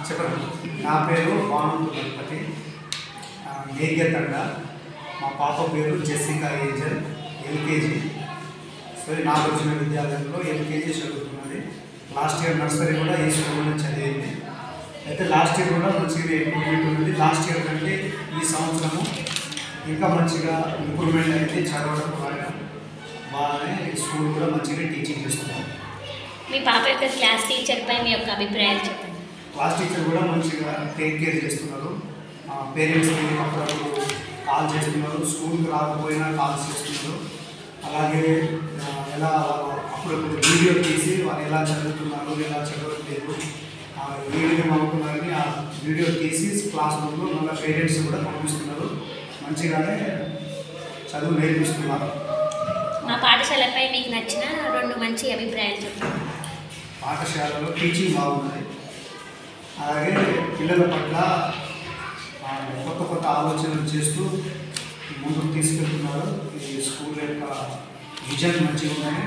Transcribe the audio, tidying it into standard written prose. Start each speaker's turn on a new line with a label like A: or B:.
A: చెప్పండి. నా పేరు వానంతు గణపతి, మేఘ్యతండ. మా పాప పేరు Jessica angel, LKG. So Nagarjuna విద్యాలయంలో ఎల్కేజీ చదువుతున్నది. లాస్ట్ ఇయర్ నర్సరీ కూడా ఈ స్కూల్లోనే చదివింది. అయితే లాస్ట్ ఇయర్ కూడా మంచిగా ఇంప్రూవ్మెంట్ ఉన్నది. లాస్ట్ ఇయర్ కంటే ఈ సంవత్సరము ఇంకా మంచిగా ఇంప్రూవ్మెంట్ అయితే చదవడం బాగానే స్కూల్ కూడా మంచిగా టీచింగ్ చేస్తున్నారు.
B: మీ పాప యొక్క క్లాస్ టీచర్పై మీ యొక్క అభిప్రాయాలు చెప్పండి.
A: క్లాస్ టీచర్ కూడా మంచిగా టేక్ కేర్ చేస్తున్నారు. పేరెంట్స్కి అప్పుడప్పుడు కాల్ చేస్తున్నారు, స్కూల్కి రాకపోయినా కాల్స్ చేస్తున్నారు. అలాగే ఎలా అప్పుడప్పుడు వీడియో తీసి వాళ్ళు ఎలా చదువుతున్నారు, ఎలా చదవట్లేదు వీడియో పంపుతున్నారని ఆ వీడియో తీసి క్లాస్ రూమ్లో మళ్ళీ పేరెంట్స్ కూడా పంపిస్తున్నారు. మంచిగానే చదువు నేర్పిస్తున్నారు.
B: మా పాఠశాలపై మీకు నచ్చిన 2 మంచి అభిప్రాయాలు చెప్పండి.
A: పాఠశాలలో టీచింగ్ బాగున్నది. అలాగే పిల్లల పట్ల కొత్త కొత్త ఆలోచనలు చేస్తూ ముందుకు తీసుకెళ్తున్నారు. ఈ స్కూల్ యొక్క విజన్ మంచిగా ఉన్నాయి.